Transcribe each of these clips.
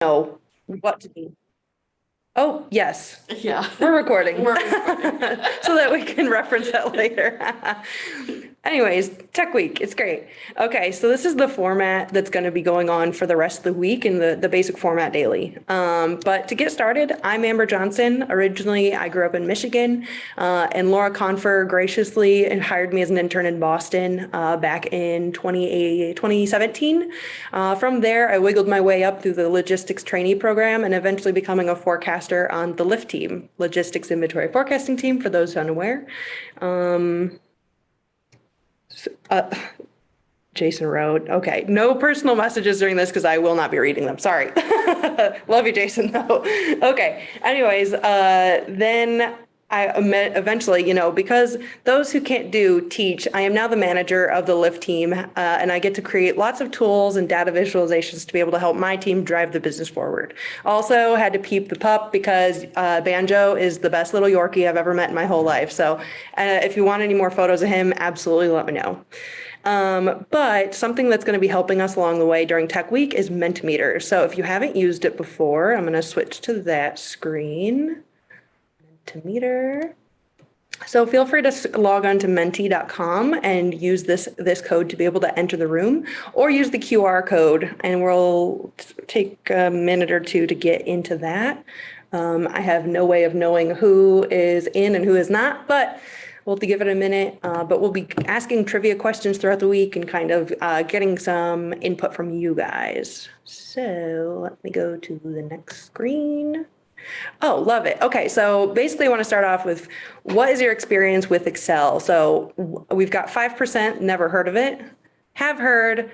know what to do. Oh, yes, Yeah. we're recording. We're recording. So that we can reference that later. Anyways, Tech Week, it's great. Okay, so this is the format that's going to be going on for the rest of the week in the basic format daily. But to get started, I'm Amber Johnson. Originally, I grew up in Michigan, and Laura Confer graciously hired me as an intern in Boston back in 2017. From there, I wiggled my way up through the logistics trainee program and eventually becoming a forecaster on the LIFT team, Logistics Inventory Forecasting Team, for those unaware. Jason wrote, okay, no personal messages during this because I will not be reading them. Sorry. Love you, Jason, though. Okay. Anyways, then I met eventually, because those who can't do teach, I am now the manager of the LIFT team, and I get to create lots of tools and data visualizations to be able to help my team drive the business forward. Also had to peep the pup because Banjo is the best little Yorkie I've ever met in my whole life. So if you want any more photos of him, absolutely let me know. But something that's going to be helping us along the way during Tech Week is Mentimeter. So if you haven't used it before, I'm going to switch to that screen. Mentimeter. So feel free to log on to menti.com and use this code to be able to enter the room, or use the QR code, and we'll take a minute or two to get into that. I have no way of knowing who is in and who is not, but we'll have to give it a minute. But we'll be asking trivia questions throughout the week and kind of getting some input from you guys. So let me go to the next screen. Oh, love it. Okay, so basically I want to start off with, what is your experience with Excel? So we've got 5%, never heard of it, have heard,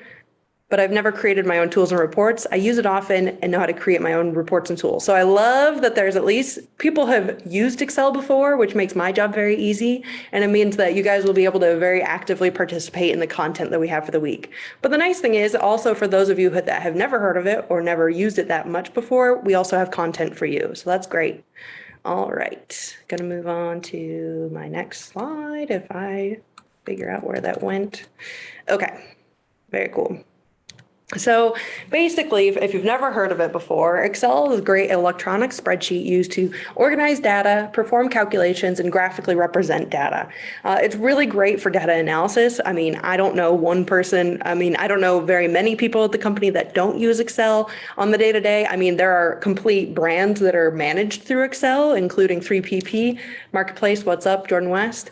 but I've never created my own tools and reports. I use it often and know how to create my own reports and tools. So I love that there's at least people have used Excel before, which makes my job very easy. And it means that you guys will be able to very actively participate in the content that we have for the week. But the nice thing is also, for those of you that have never heard of it or never used it that much before, we also have content for you. So that's great. All right, gonna move on to my next slide if I figure out where that went. Okay, very cool. So basically, if you've never heard of it before, Excel is a great electronic spreadsheet used to organize data, perform calculations, and graphically represent data. It's really great for data analysis. I mean, I don't know one person, I don't know very many people at the company that don't use Excel on the day-to-day. I mean, there are complete brands that are managed through Excel, including 3PP, Marketplace, What's Up, Jordan West.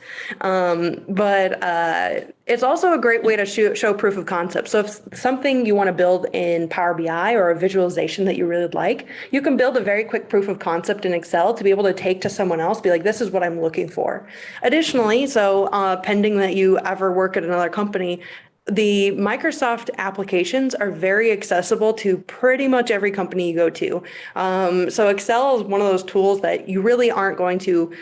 It's also a great way to show proof of concept. So if something you want to build in Power BI or a visualization that you really like, you can build a very quick proof of concept in Excel to be able to take to someone else, be like, this is what I'm looking for. Additionally, so pending that you ever work at another company, the Microsoft applications are very accessible to pretty much every company you go to. So Excel is one of those tools that you really aren't going to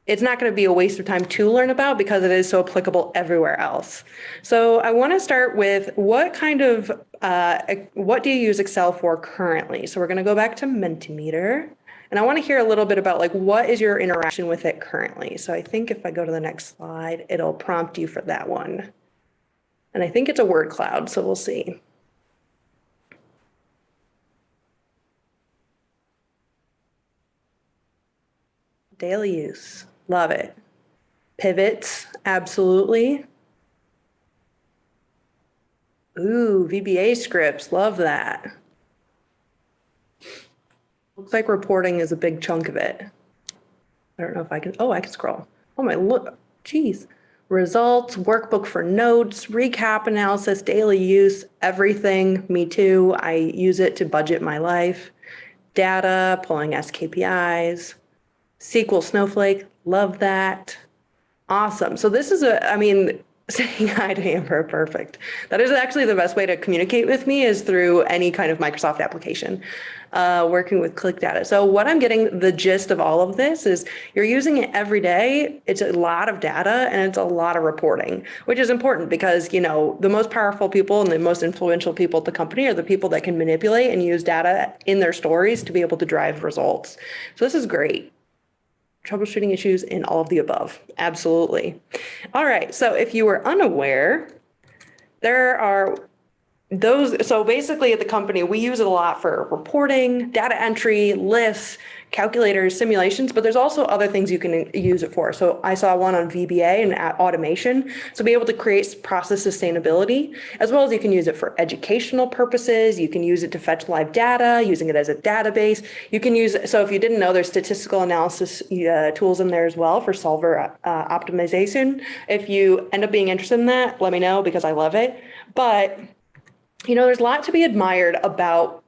it's not going to be a waste of time to learn about because it is so applicable everywhere else. So I want to start with what do you use Excel for currently? So we're going to go back to Mentimeter, and I want to hear a little bit about, like, what is your interaction with it currently? So I think if I go to the next slide, it'll prompt you for that one. And I think it's a word cloud, so we'll see. Daily use, love it. Pivots, absolutely. Ooh, VBA scripts, love that. Looks like reporting is a big chunk of it. I don't know if I can, I can scroll. Oh my, look, geez. Results, workbook for notes, recap analysis, daily use, everything, me too. I use it to budget my life. Data, pulling SKPIs, SQL Snowflake, love that. Awesome. So this is saying hi to Amber, perfect. That is actually the best way to communicate with me, is through any kind of Microsoft application, working with ClickData. So what I'm getting, the gist of all of this is, you're using it every day. It's a lot of data and it's a lot of reporting, which is important because, the most powerful people and the most influential people at the company are the people that can manipulate and use data in their stories to be able to drive results. So this is great. Troubleshooting issues in all of the above. Absolutely. All right. So if you were unaware, there are So basically at the company, we use it a lot for reporting, data entry, lists, calculators, simulations, but there's also other things you can use it for. So I saw one on VBA and automation. So be able to create process sustainability, as well as you can use it for educational purposes. You can use it to fetch live data, using it as a database. You can use, so if you didn't know, there's statistical analysis tools in there as well for solver optimization. If you end up being interested in that, let me know because I love it. But there's a lot to be admired about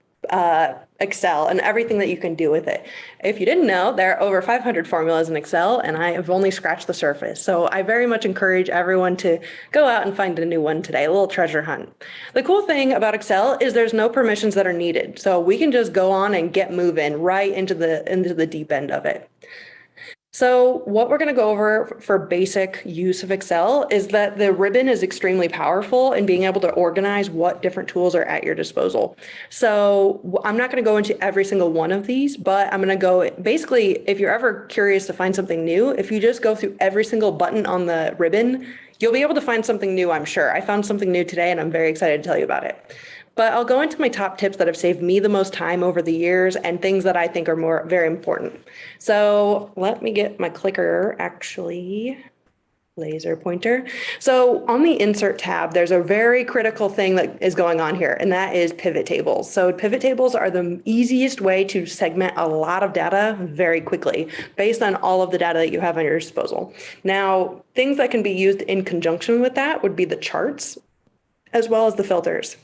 Excel and everything that you can do with it. If you didn't know, there are over 500 formulas in Excel, and I have only scratched the surface. So I very much encourage everyone to go out and find a new one today, a little treasure hunt. The cool thing about Excel is there's no permissions that are needed. So we can just go on and get moving right into the deep end of it. So what we're going to go over for basic use of Excel is that the ribbon is extremely powerful in being able to organize what different tools are at your disposal. So I'm not going to go into every single one of these, but I'm going to go basically, if you're ever curious to find something new, if you just go through every single button on the ribbon, you'll be able to find something new, I'm sure. I found something new today and I'm very excited to tell you about it. But I'll go into my top tips that have saved me the most time over the years and things that I think are very important. So let me get my clicker, actually, laser pointer. So on the insert tab, there's a very critical thing that is going on here, and that is pivot tables. So pivot tables are the easiest way to segment a lot of data very quickly based on all of the data that you have at your disposal. Now, things that can be used in conjunction with that would be the charts as well as the filters.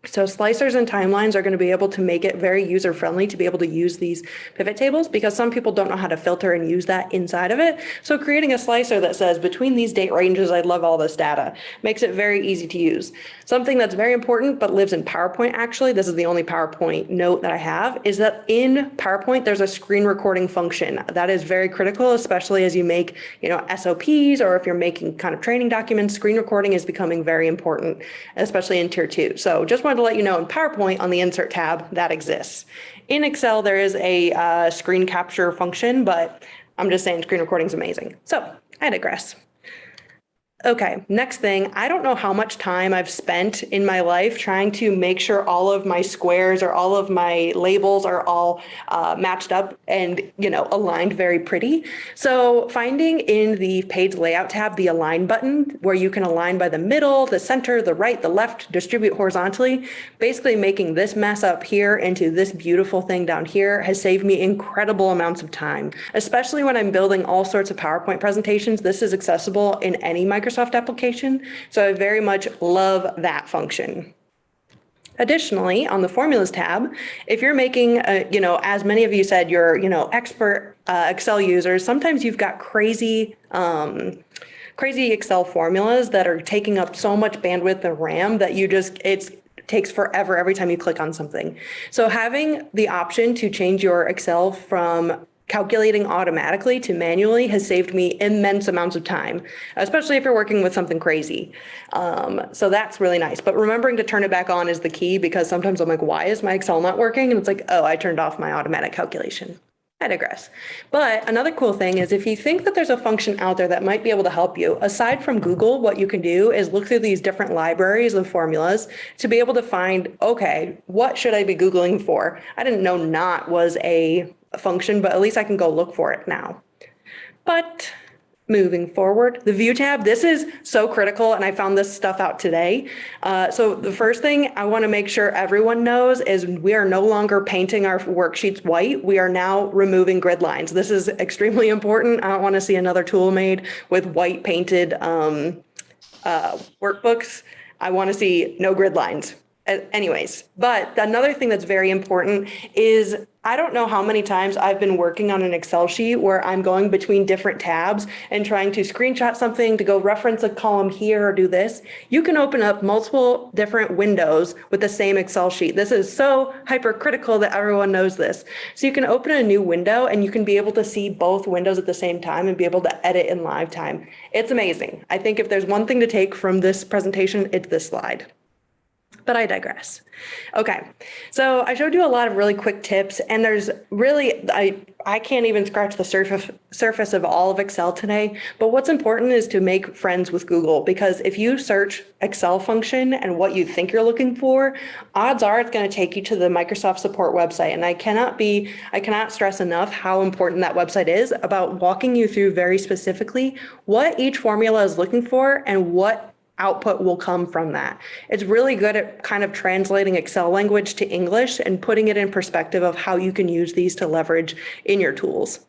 So slicers and timelines are going to be able to make it very user-friendly to be able to use these pivot tables because some people don't know how to filter and use that inside of it. So creating a slicer that says between these date ranges, I love all this data makes it very easy to use. Something that's very important but lives in PowerPoint, actually, this is the only PowerPoint note that I have, is that in PowerPoint, there's a screen recording function. That is very critical, especially as you make, SOPs or if you're making kind of training documents, screen recording is becoming very important, especially in tier 2. So just wanted to let you know in PowerPoint on the insert tab that exists. In Excel, there is a screen capture function, but I'm just saying screen recording is amazing. So I digress. Okay, next thing, I don't know how much time I've spent in my life trying to make sure all of my squares or all of my labels are all matched up and, aligned very pretty. So finding in the page layout tab, the align button, where you can align by the middle, the center, the right, the left, distribute horizontally, basically making this mess up here into this beautiful thing down here has saved me incredible amounts of time, especially when I'm building all sorts of PowerPoint presentations. This is accessible in any Microsoft application, so I very much love that function. Additionally, on the formulas tab, if you're making, as many of you said, you're, expert Excel users, sometimes you've got crazy Excel formulas that are taking up so much bandwidth and RAM that it takes forever every time you click on something. So having the option to change your Excel from calculating automatically to manually has saved me immense amounts of time, especially if you're working with something crazy. So that's really nice. But remembering to turn it back on is the key, because sometimes I'm like, why is my Excel not working? And it's like, oh, I turned off my automatic calculation. I digress. But another cool thing is if you think that there's a function out there that might be able to help you, aside from Google, what you can do is look through these different libraries of formulas to be able to find, okay, what should I be Googling for? I didn't know not was a function, but at least I can go look for it now. But moving forward, the view tab, this is so critical, and I found this stuff out today. So the first thing I want to make sure everyone knows is we are no longer painting our worksheets white. We are now removing grid lines. This is extremely important. I don't want to see another tool made with white painted workbooks. I want to see no grid lines. Anyways, but another thing that's very important is I don't know how many times I've been working on an Excel sheet where I'm going between different tabs and trying to screenshot something to go reference a column here or do this. You can open up multiple different windows with the same Excel sheet. This is so hypercritical that everyone knows this. So you can open a new window and you can be able to see both windows at the same time and be able to edit in live time. It's amazing. I think if there's one thing to take from this presentation, it's this slide. But I digress. Okay, so I showed you a lot of really quick tips, and there's really, I can't even scratch the surface of all of Excel today, but what's important is to make friends with Google, because if you search Excel function and what you think you're looking for, odds are it's going to take you to the Microsoft support website. And I cannot stress enough how important that website is about walking you through very specifically what each formula is looking for and what output will come from that. It's really good at kind of translating Excel language to English and putting it in perspective of how you can use these to leverage in your tools.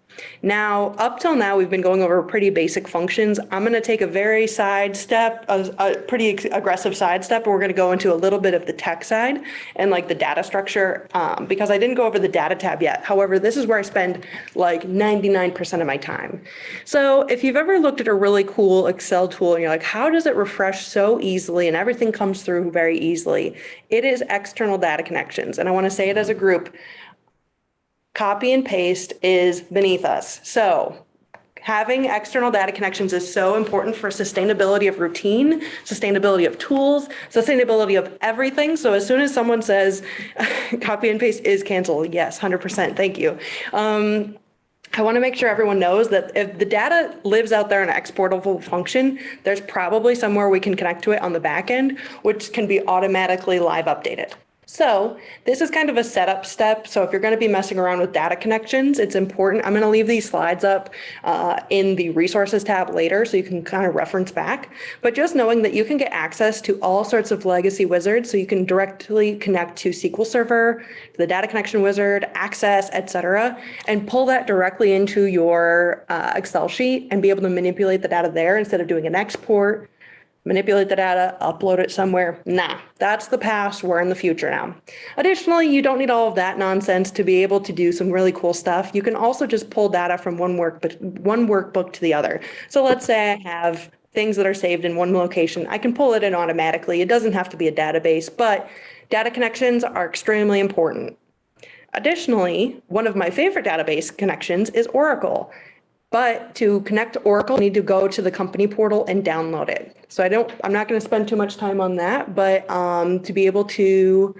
Now, up till now, we've been going over pretty basic functions. I'm going to take a very sidestep, a pretty aggressive sidestep, and we're going to go into a little bit of the tech side and like the data structure, because I didn't go over the data tab yet. However, this is where I spend like 99% of my time. So if you've ever looked at a really cool Excel tool and you're like, how does it refresh so easily and everything comes through very easily? It is external data connections. And I want to say it as a group. Copy and paste is beneath us. So having external data connections is so important for sustainability of routine, sustainability of tools, sustainability of everything. So as soon as someone says copy and paste is canceled, yes, 100%, thank you. I want to make sure everyone knows that if the data lives out there in an exportable function, there's probably somewhere we can connect to it on the back end, which can be automatically live updated. So this is kind of a setup step. So if you're going to be messing around with data connections, it's important. I'm going to leave these slides up in the resources tab later so you can kind of reference back. But just knowing that you can get access to all sorts of legacy wizards, so you can directly connect to SQL Server, the data connection wizard, Access, etc., and pull that directly into your Excel sheet and be able to manipulate the data there instead of doing an export, manipulate the data, upload it somewhere. Nah, that's the past. We're in the future now. Additionally, you don't need all of that nonsense to be able to do some really cool stuff. You can also just pull data from one workbook to the other. So let's say I have things that are saved in one location. I can pull it in automatically. It doesn't have to be a database, but data connections are extremely important. Additionally, one of my favorite database connections is Oracle. But to connect to Oracle, you need to go to the company portal and download it. So I'm not going to spend too much time on that, but to be able to,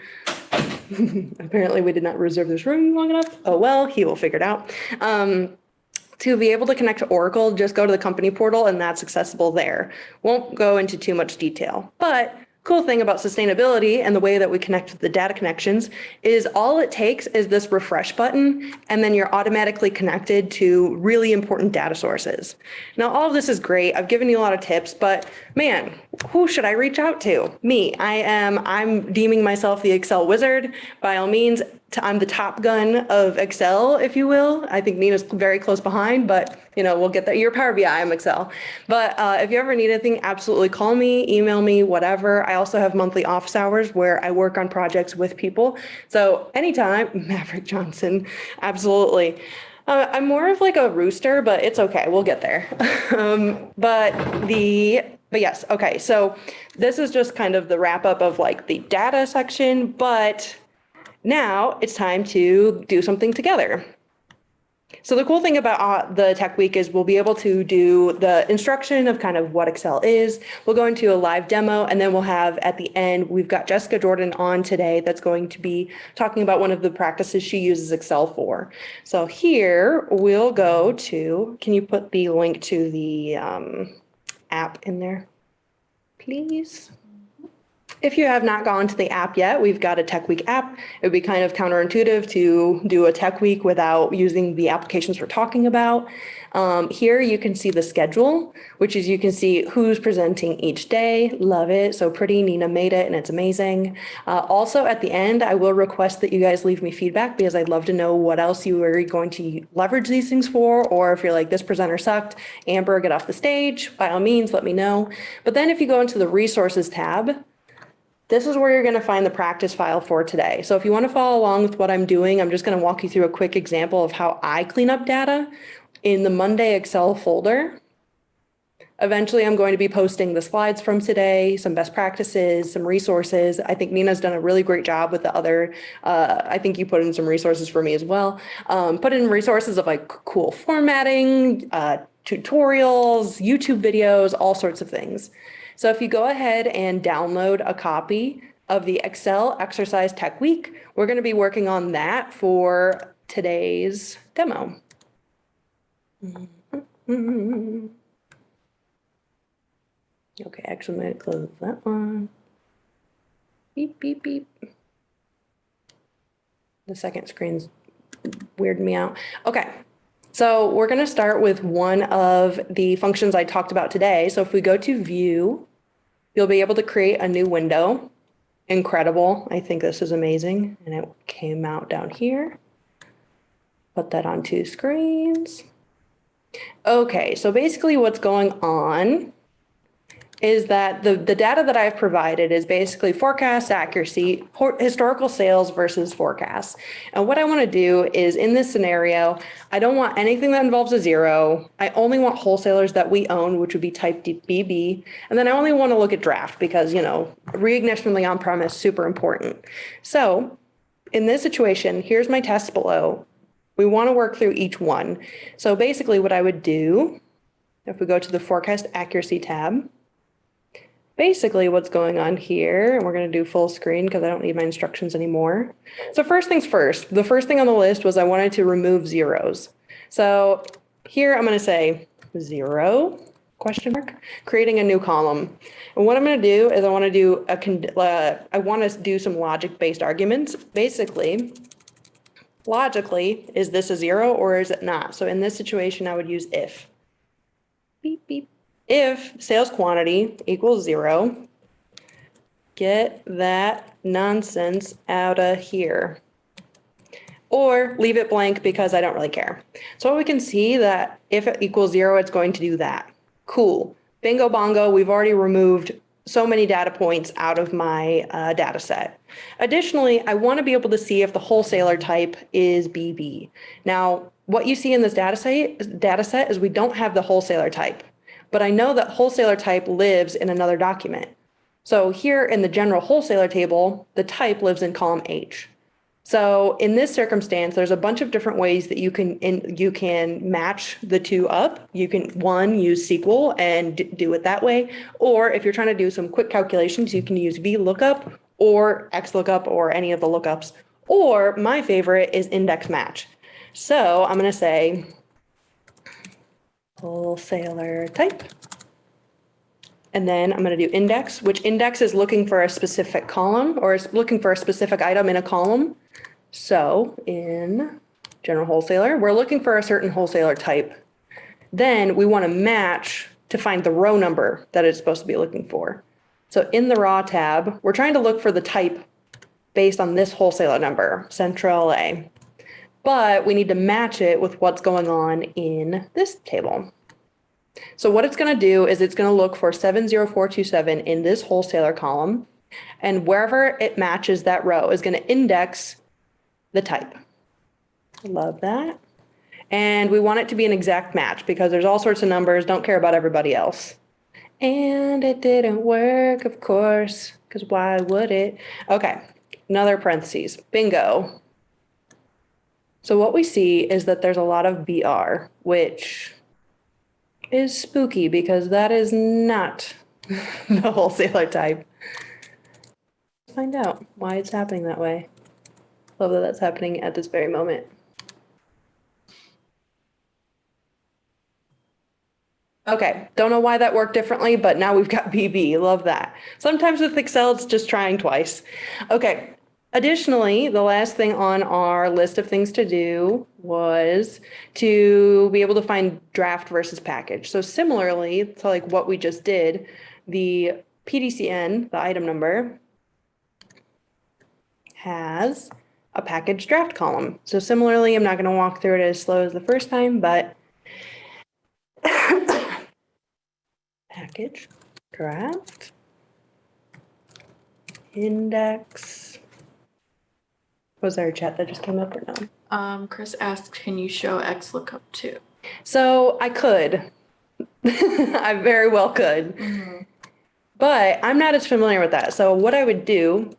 apparently we did not reserve this room long enough. Oh, well, he will figure it out. To be able to connect to Oracle, just go to the company portal and that's accessible there. Won't go into too much detail, but cool thing about sustainability and the way that we connect to the data connections is all it takes is this refresh button, and then you're automatically connected to really important data sources. Now, all of this is great. I've given you a lot of tips, but man, who should I reach out to? Me. I'm deeming myself the Excel wizard. By all means, I'm the Top Gun of Excel, if you will. I think Nina's very close behind, but we'll get there. You're Power BI, I'm Excel. But if you ever need anything, absolutely call me, email me, whatever. I also have monthly office hours where I work on projects with people. So anytime, Maverick Johnson, absolutely. I'm more of like a rooster, but it's okay. We'll get there. But yes, okay. So this is just kind of the wrap up of like the data section, but now it's time to do something together. So the cool thing about the Tech Week is we'll be able to do the instruction of kind of what Excel is. We'll go into a live demo, and then we'll have at the end, we've got Jessica Jordan on today that's going to be talking about one of the practices she uses Excel for. So here we'll go to, can you put the link to the app in there, please? If you have not gone to the app yet, we've got a Tech Week app. It would be kind of counterintuitive to do a Tech Week without using the applications we're talking about. Here you can see the schedule, which is you can see who's presenting each day. Love it. So pretty. Nina made it and it's amazing. Also at the end, I will request that you guys leave me feedback because I'd love to know what else you are going to leverage these things for, or if you're like, this presenter sucked, Amber, get off the stage. By all means, let me know. But then if you go into the resources tab, this is where you're going to find the practice file for today. So if you want to follow along with what I'm doing, I'm just going to walk you through a quick example of how I clean up data in the Monday Excel folder. Eventually, I'm going to be posting the slides from today, some best practices, some resources. I think Nina's done a really great job with the other, I think you put in some resources for me as well. Put in resources of like cool formatting, tutorials, YouTube videos, all sorts of things. So if you go ahead and download a copy of the Excel Exercise Tech Week. We're going to be working on that for today's demo. Okay, actually, I'm going to close that one. Beep, beep, beep. The second screen's weirding me out. Okay, so we're going to start with one of the functions I talked about today. So if we go to View, you'll be able to create a new window. Incredible. I think this is amazing. And it came out down here. Put that on two screens. Okay, so basically what's going on is that the data that I've provided is basically forecast accuracy, historical sales versus forecasts. And what I want to do is in this scenario, I don't want anything that involves a zero. I only want wholesalers that we own, which would be type BB. And then I only want to look at draft because, you know, reignition of the on-premise, super important. So in this situation, here's my test below. We want to work through each one. So basically what I would do, if we go to the forecast accuracy tab, basically what's going on here, and we're going to do full screen because I don't need my instructions anymore. So first things first, the first thing on the list was I wanted to remove zeros. So here I'm going to say 0, question mark, creating a new column. And what I'm going to do is I want to do some logic-based arguments. Basically, logically, is this a 0 or is it not? So in this situation, I would use if. Beep, beep. If sales quantity equals 0, get that nonsense out of here. Or leave it blank because I don't really care. So we can see that if it equals 0, it's going to do that. Cool. Bingo bongo, we've already removed so many data points out of my data set. Additionally, I want to be able to see if the wholesaler type is BB. Now, what you see in this data set is we don't have the wholesaler type. But I know that wholesaler type lives in another document. So here in the general wholesaler table, the type lives in column H. So in this circumstance, there's a bunch of different ways that you can match the two up. You can, one, use SQL and do it that way. Or if you're trying to do some quick calculations, you can use VLOOKUP or XLOOKUP or any of the lookups. Or my favorite is index match. So I'm going to say wholesaler type. And then I'm going to do index, which index is looking for a specific column or is looking for a specific item in a column. So in general wholesaler, we're looking for a certain wholesaler type. Then we want to match to find the row number that it's supposed to be looking for. So in the raw tab, we're trying to look for the type based on this wholesaler number, Central LA. But we need to match it with what's going on in this table. So what it's going to do is it's going to look for 70427 in this wholesaler column, and wherever it matches that row is going to index the type. Love that. And we want it to be an exact match because there's all sorts of numbers, don't care about everybody else. And it didn't work, of course, because why would it? Okay, another parentheses, bingo. So what we see is that there's a lot of BR, which is spooky because that is not the wholesaler type. Let's find out why it's happening that way. Love that that's happening at this very moment. Okay, don't know why that worked differently, but now we've got BB. Love that. Sometimes with Excel, it's just trying twice. Okay. Additionally, the last thing on our list of things to do was to be able to find draft versus package. So similarly to like what we just did, the PDCN, the item number, has a package draft column. So similarly, I'm not going to walk through it as slow as the first time, but package draft index. Was there a chat that just came up or no? Chris asked, can you show XLOOKUP too? So I could. I very well could. Mm-hmm. But I'm not as familiar with that. So what I would do,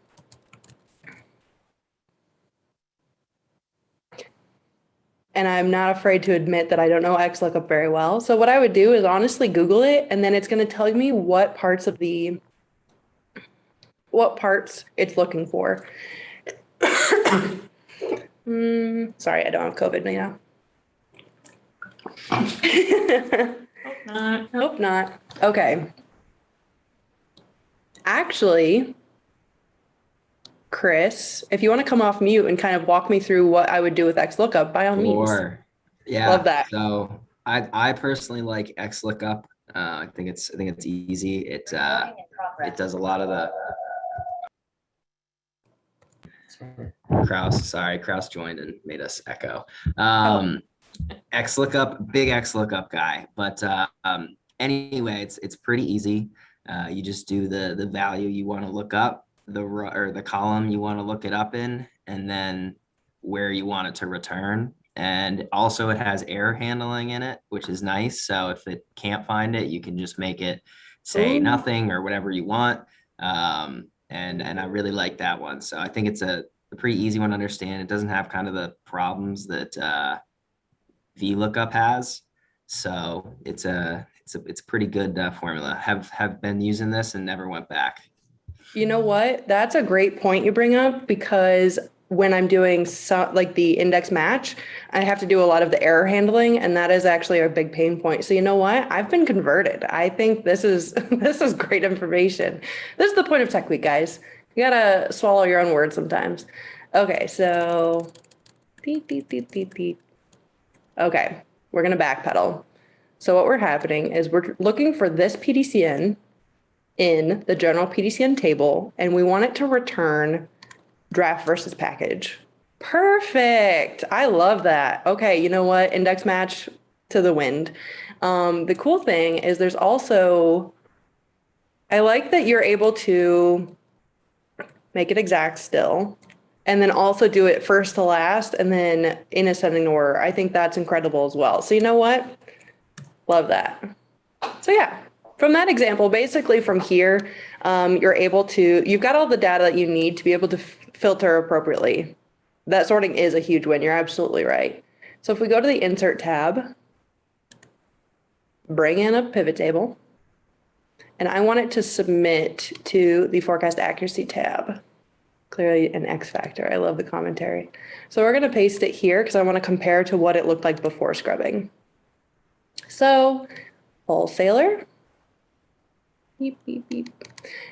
and I'm not afraid to admit that I don't know XLOOKUP very well. So what I would do is honestly Google it, and then it's going to tell me what parts of the what parts it's looking for. Sorry, I don't have COVID now. Hope not. Hope not. Okay. Actually, Chris, if you want to come off mute and kind of walk me through what I would do with XLOOKUP, by all means. Sure. Yeah. Love that. So I personally like XLOOKUP. I think it's easy. It does a lot of the Kraus joined and made us echo. XLOOKUP, big XLOOKUP guy. But anyway, it's pretty easy. You just do the value you want to look up, the column you want to look it up in, and then where you want it to return. And also it has error handling in it, which is nice. So if it can't find it, you can just make it say nothing or whatever you want. And I really like that one. So I think it's a pretty easy one to understand. It doesn't have kind of the problems that VLOOKUP has. So it's a pretty good formula. Have been using this and never went back. You know what? That's a great point you bring up, because when I'm doing like the index match, I have to do a lot of the error handling, and that is actually a big pain point. So you know what? I've been converted. I think this is great information. This is the point of Tech Week, guys. You gotta swallow your own words sometimes. Okay, so okay, we're gonna backpedal. So what we're happening is we're looking for this PDCN in the general PDCN table, and we want it to return draft versus package. Perfect. I love that. Okay, you know what? Index match to the wind. The cool thing is there's also, I like that you're able to make it exact still, and then also do it first to last, and then in ascending order. I think that's incredible as well. So you know what? Love that. So yeah, from that example, basically from here, you're able to, you've got all the data that you need to be able to filter appropriately. That sorting is a huge win. You're absolutely right. So if we go to the Insert tab, bring in a pivot table, and I want it to submit to the Forecast Accuracy tab. Clearly an X factor. I love the commentary. So we're going to paste it here because I want to compare to what it looked like before scrubbing. So wholesaler. Beep, beep, beep.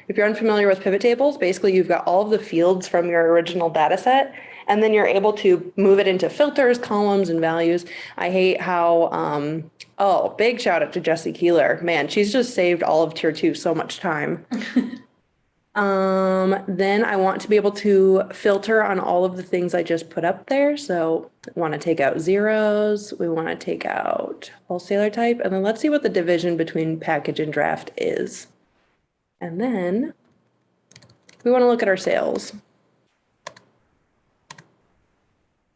If you're unfamiliar with pivot tables, basically you've got all of the fields from your original data set, and then you're able to move it into filters, columns, and values. I hate how, oh, big shout out to Jessie Keeler. Man, she's just saved all of tier 2 so much time. Then I want to be able to filter on all of the things I just put up there. So I want to take out zeros. We want to take out wholesaler type, and then let's see what the division between package and draft is. And then we want to look at our sales.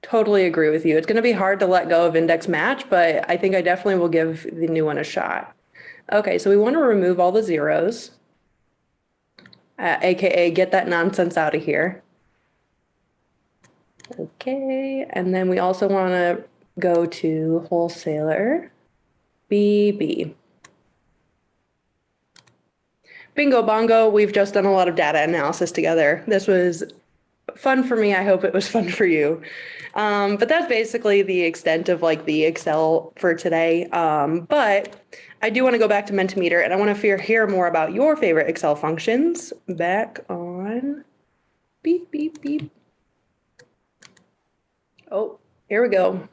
Totally agree with you. It's going to be hard to let go of index match, but I think I definitely will give the new one a shot. Okay, so we want to remove all the zeros, AKA get that nonsense out of here. Okay, and then we also want to go to wholesaler, BB. Bingo bongo, we've just done a lot of data analysis together. This was fun for me. I hope it was fun for you. But that's basically the extent of like the Excel for today. But I do want to go back to Mentimeter, and I want to hear more about your favorite Excel functions. Back on, beep, beep, beep. Oh, here we go.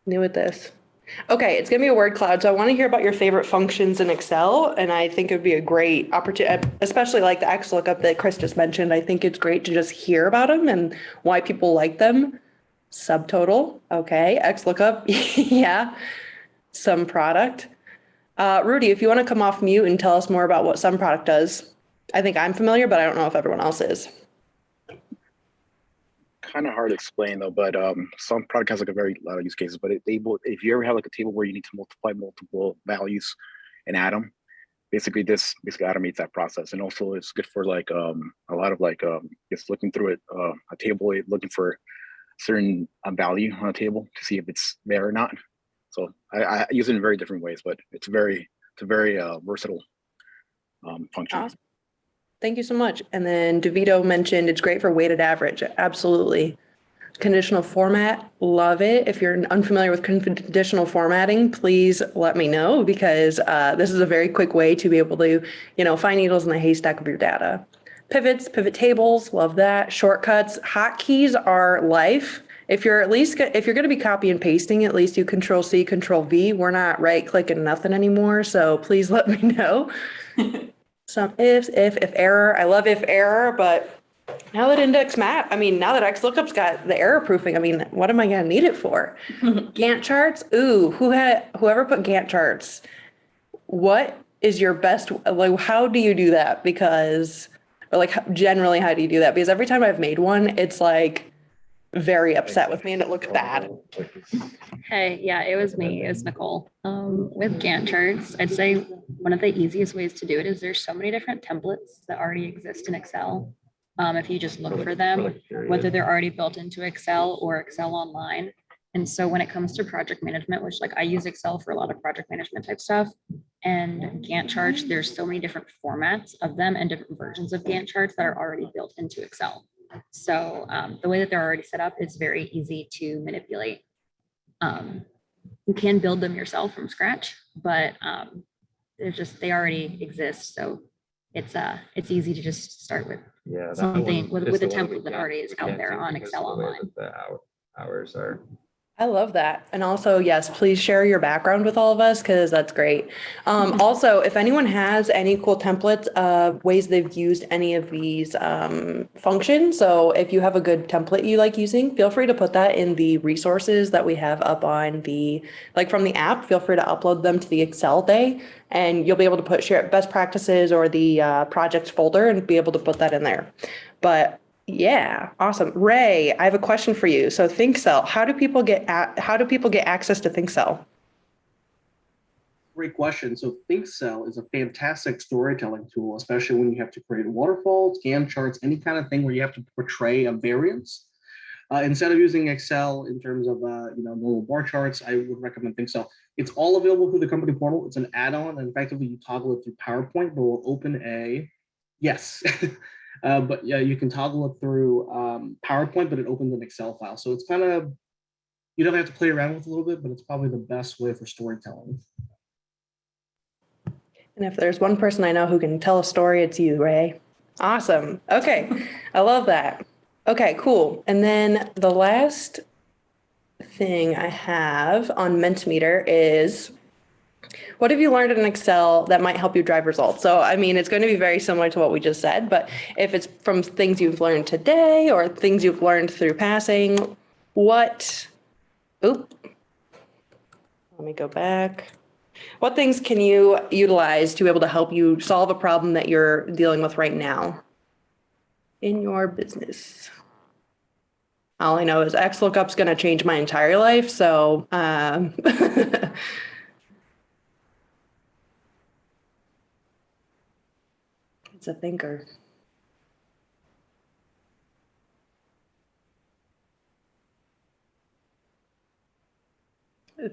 New at this. Okay, it's going to be a word cloud, so I want to hear about your favorite functions in Excel, and I think it would be a great opportunity, especially like the XLOOKUP that Chris just mentioned. I think it's great to just hear about them and why people like them. Subtotal, okay. XLOOKUP, yeah. Sum product. Rudy, if you want to come off mute and tell us more about what sum product does. I think I'm familiar, but I don't know if everyone else is. Kind of hard to explain though, but some product has like a very lot of use cases. But if you ever have like a table where you need to multiply multiple values and add them, basically this basically automates that process. And also it's good for like a lot of like just looking through it, a table, looking for certain value on a table to see if it's there or not. So I use it in very different ways, but it's a very versatile function. Awesome. Thank you so much. And then DeVito mentioned it's great for weighted average. Absolutely. Conditional format, love it. If you're unfamiliar with conditional formatting, please let me know because this is a very quick way to be able to, find needles in the haystack of your data. Pivots, pivot tables, love that. Shortcuts, hotkeys are life. If you're going to be copy and pasting, at least you Control C, Control V. We're not right clicking nothing anymore. So please let me know. Some ifs, if error. I love if error, but now that now that XLOOKUP's got the error proofing, what am I gonna need it for? Gantt charts, ooh, whoever put Gantt charts, what is your best, like, how do you do that? Generally, how do you do that? Because every time I've made one, it's like very upset with me and it looks bad. Hey, yeah, it was me. It was Nicole. With Gantt charts, I'd say one of the easiest ways to do it is there's so many different templates that already exist in Excel. If you just look for them, whether they're already built into Excel or Excel Online. And so when it comes to project management, which I use Excel for a lot of project management type stuff, and Gantt charts, there's so many different formats of them and different versions of Gantt charts that are already built into Excel. So the way that they're already set up is very easy to manipulate. You can build them yourself from scratch, but they already exist. So it's easy to just start with something with a template that already is out there on Excel Online. The hours are. I love that. And also, yes, please share your background with all of us because that's great. Also, if anyone has any cool templates of ways they've used any of these functions, so if you have a good template you like using, feel free to put that in the resources that we have up on from the app. Feel free to upload them to the Excel day and you'll be able to share best practices or the projects folder and be able to put that in there. But yeah, awesome. Ray, I have a question for you. So ThinkCell, how do people get access to ThinkCell? Great question. So ThinkCell is a fantastic storytelling tool, especially when you have to create waterfalls, Gantt charts, any kind of thing where you have to portray a variance. Instead of using Excel in terms of normal bar charts, I would recommend ThinkCell. It's all available through the company portal. It's an add-on, and effectively you toggle it through PowerPoint, but we'll open yes. But yeah, you can toggle it through PowerPoint, but it opens an Excel file. So it's kind of, you don't have to play around with a little bit, but it's probably the best way for storytelling. And if there's one person I know who can tell a story, it's you, Ray. Awesome. Okay. I love that. Okay, cool. And then the last thing I have on Mentimeter is, what have you learned in Excel that might help you drive results? So, it's going to be very similar to what we just said, but if it's from things you've learned today or things you've learned through passing, let me go back. What things can you utilize to be able to help you solve a problem that you're dealing with right now in your business? All I know is XLOOKUP's going to change my entire life. So, it's a thinker.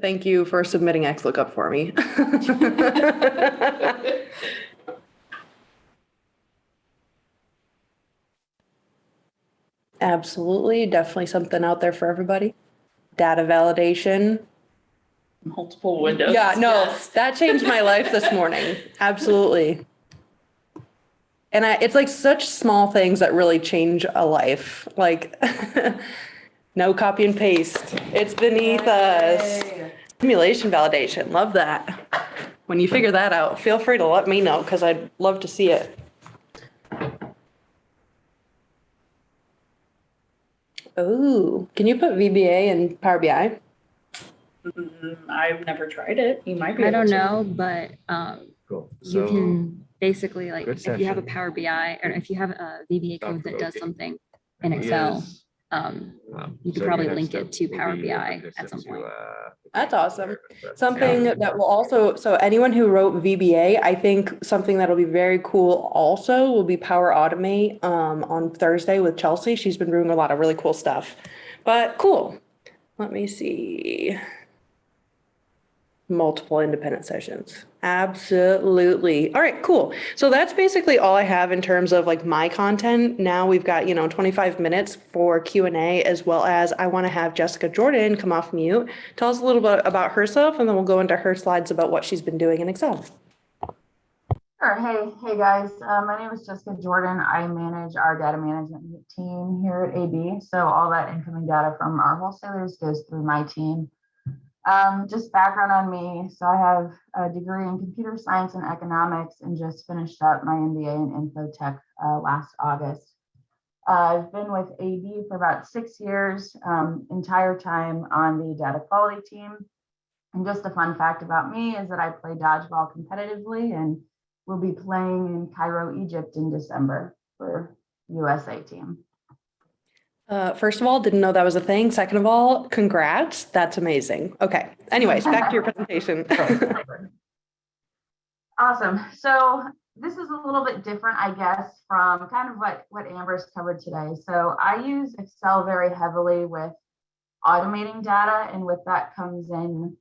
Thank you for submitting XLOOKUP for me. Absolutely, definitely something out there for everybody. Data validation. Multiple windows. Yeah, no, Yes. that changed my life this morning. Absolutely. And it's like such small things that really change a life. Like no copy and paste. It's beneath us. Simulation validation. Love that. When you figure that out, feel free to let me know because I'd love to see it. Oh, can you put VBA in Power BI? I've never tried it. You might be. I able don't to. know, but Cool. you can basically good if you have a session. Power BI or if you have a VBA code that does Thought-provoking. something in Excel, Yes. you could So probably your link next it step to will Power be BI to at some to, point. That's awesome. but- Something yeah. that will also, so anyone who wrote VBA, I think something that'll be very cool also will be Power Automate on Thursday with Chelsea. She's been doing a lot of really cool stuff. But cool. Let me see. Multiple independent sessions. Absolutely. All right, cool. So that's basically all I have in terms of like my content. Now we've got, 25 minutes for Q&A, as well as I want to have Jessica Jordan come off mute, tell us a little bit about herself, and then we'll go into her slides about what she's been doing in Excel. Sure. Hey guys. My name is Jessica Jordan. I manage our data management team here at AB. So all that incoming data from our wholesalers goes through my team. Just background on me. So I have a degree in computer science and economics and just finished up my MBA in infotech last August. I've been with AB for about 6 years, entire time on the data quality team. And just a fun fact about me is that I play dodgeball competitively and will be playing in Cairo, Egypt in December for USA team. First of all, didn't know that was a thing. Second of all, congrats. That's amazing. Okay. Anyways, back to your presentation. Awesome. So this is a little bit different, I guess, from kind of what Amber's covered today. So I use Excel very heavily with automating data, and with that comes in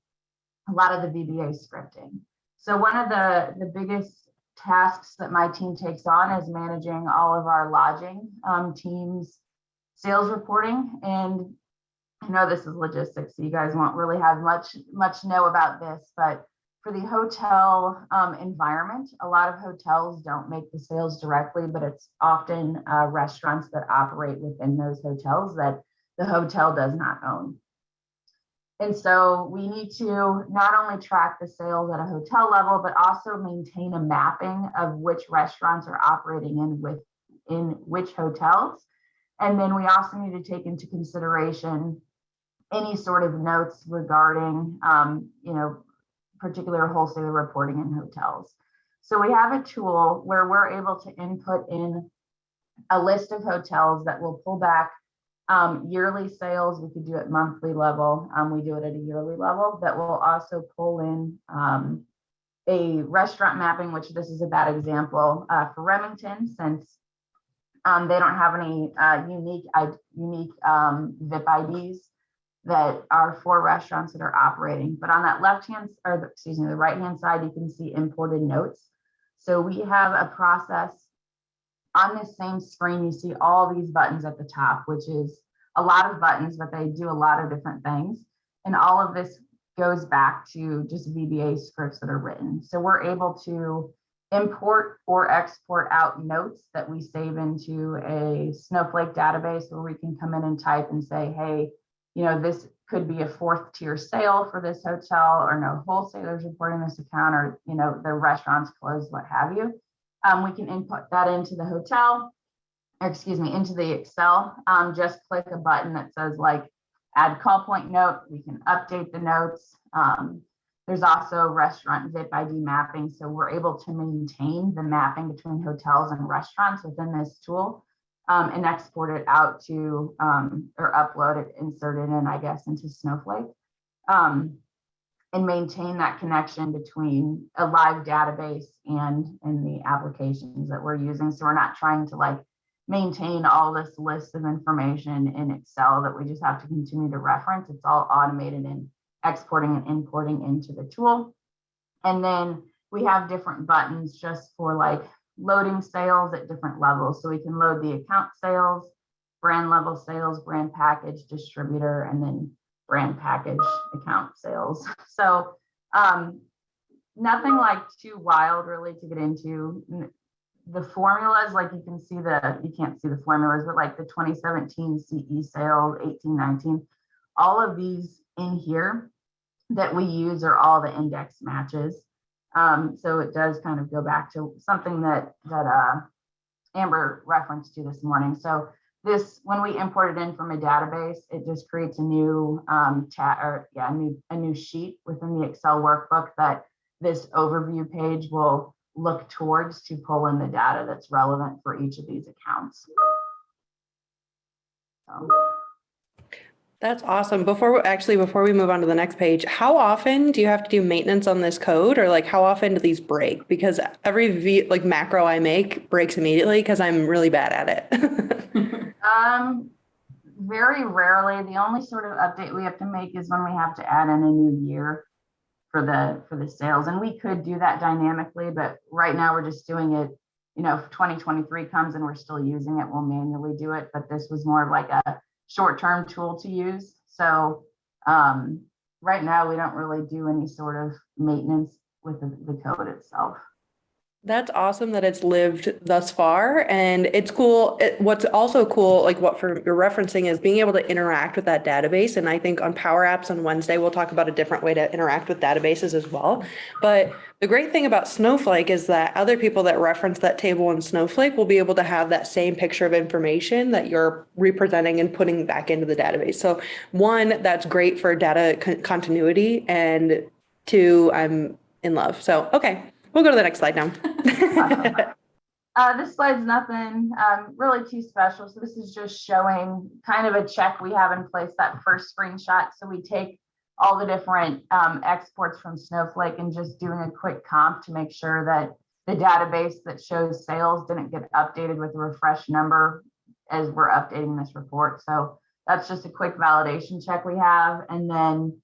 a lot of the VBA scripting. So one of the biggest tasks that my team takes on is managing all of our lodging teams' sales reporting. And I know this is logistics, so you guys won't really have much know about this, but for the hotel environment, a lot of hotels don't make the sales directly, but it's often restaurants that operate within those hotels that the hotel does not own. And so we need to not only track the sales at a hotel level, but also maintain a mapping of which restaurants are operating in which hotels. And then we also need to take into consideration any sort of notes regarding, particular wholesaler reporting in hotels. So we have a tool where we're able to input in a list of hotels that will pull back yearly sales. We could do it monthly level. We do it at a yearly level. That will also pull in a restaurant mapping, which this is a bad example for Remington, since they don't have any unique VIP IDs that are for restaurants that are operating. But on that the right-hand side, you can see imported notes. So we have a process on this same screen. You see all these buttons at the top, which is a lot of buttons, but they do a lot of different things. And all of this goes back to just VBA scripts that are written. So we're able to import or export out notes that we save into a Snowflake database where we can come in and type and say, hey, this could be a 4th tier sale for this hotel, or no wholesalers reporting this account, or, the restaurant's closed, what have you. We can input that into the into the Excel. Just click a button that says like add call point note. We can update the notes. There's also restaurant VIP ID mapping. So we're able to maintain the mapping between hotels and restaurants within this tool, and export it out to, or upload it, insert it in, I guess, into Snowflake, and maintain that connection between a live database and the applications that we're using. So we're not trying to maintain all this list of information in Excel that we just have to continue to reference. It's all automated and exporting and importing into the tool. And then we have different buttons just for loading sales at different levels. So we can load the account sales, brand level sales, brand package, distributor, and then brand package account sales. So nothing too wild really to get into. The formulas, you can see you can't see the formulas, but the 2017 CE sales, 18-19, all of these in here that we use are all the index matches. So it does kind of go back to something that Amber referenced to this morning. So this, when we import it in from a database, it just creates a new a new sheet within the Excel workbook that this overview page will look towards to pull in the data that's relevant for each of these accounts. That's awesome. Before we move on to the next page, how often do you have to do maintenance on this code, or how often do these break? Because every macro I make breaks immediately because I'm really bad at it. Very rarely. The only sort of update we have to make is when we have to add in a new year. for the sales. And we could do that dynamically, but right now we're just doing it. You know, if 2023 comes and we're still using it, we'll manually do it. But this was more of like a short-term tool to use. So right now we don't really do any sort of maintenance with the code itself. That's awesome that it's lived thus far, and it's cool. What's also cool, like what you're referencing, is being able to interact with that database. And I think on Power Apps on Wednesday, we'll talk about a different way to interact with databases as well. But the great thing about Snowflake is that other people that reference that table in Snowflake will be able to have that same picture of information that you're representing and putting back into the database. So one, that's great for data continuity, and two, I'm in love. So, okay. We'll go to the next slide now. This slide's nothing really too special. So this is just showing kind of a check we have in place, that first screenshot. So we take all the different exports from Snowflake and just doing a quick comp to make sure that the database that shows sales didn't get updated with a refresh number as we're updating this report. So that's just a quick validation check we have. And then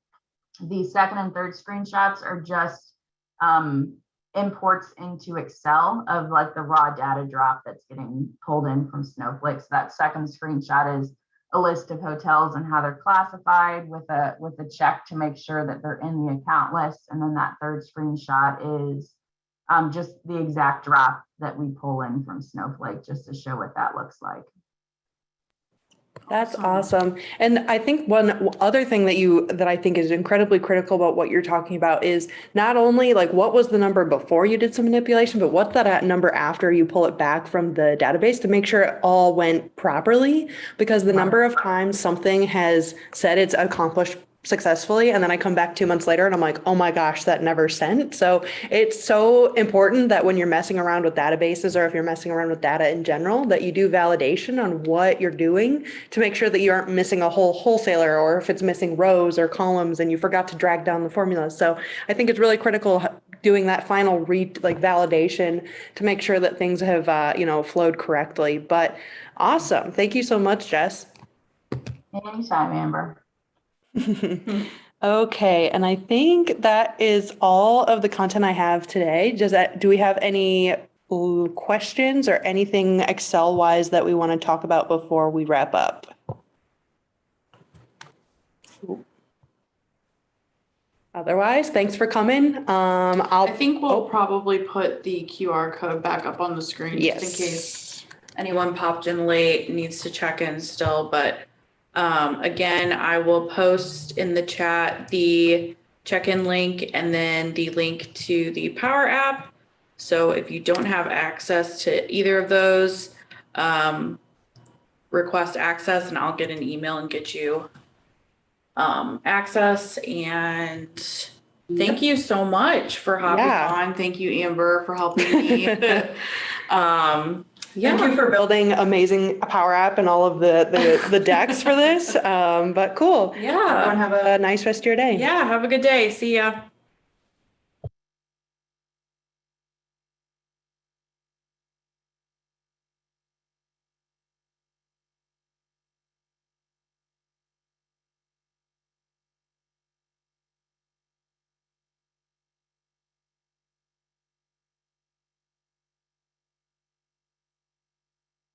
the second and third screenshots are just imports into Excel of like the raw data drop that's getting pulled in from Snowflake. So that second screenshot is a list of hotels and how they're classified with a check to make sure that they're in the account list. And then that third screenshot is just the exact drop that we pull in from Snowflake, just to show what that looks like. That's awesome. And I think one other thing that I think is incredibly critical about what you're talking about is not only like what was the number before you did some manipulation, but what's that number after you pull it back from the database to make sure it all went properly, because the number of times something has said it's accomplished successfully, and then I come back 2 months later and I'm like, oh my gosh, that never sent. So it's so important that when you're messing around with databases, or if you're messing around with data in general, that you do validation on what you're doing to make sure that you aren't missing a whole wholesaler, or if it's missing rows or columns and you forgot to drag down the formulas. So I think it's really critical doing that final validation to make sure that things have flowed correctly. But awesome. Thank you so much, Jess. Anytime, Amber. Okay, and I think that is all of the content I have today. Do we have any questions or anything Excel wise that we want to talk about before we wrap up? Otherwise, thanks for coming. I think we'll probably put the QR code back up on the screen just in Yes. case anyone popped in late, needs to check in still, but again, I will post in the chat the check-in link and then the link to the Power App. So if you don't have access to either of those, request access and I'll get an email and get you access. And thank you so much for hopping on. Thank you, Amber, for helping me. Thank you for building amazing Power App and all of the decks for this. But cool. Yeah. Everyone have a nice rest of your day. Yeah. Have a good day. See ya.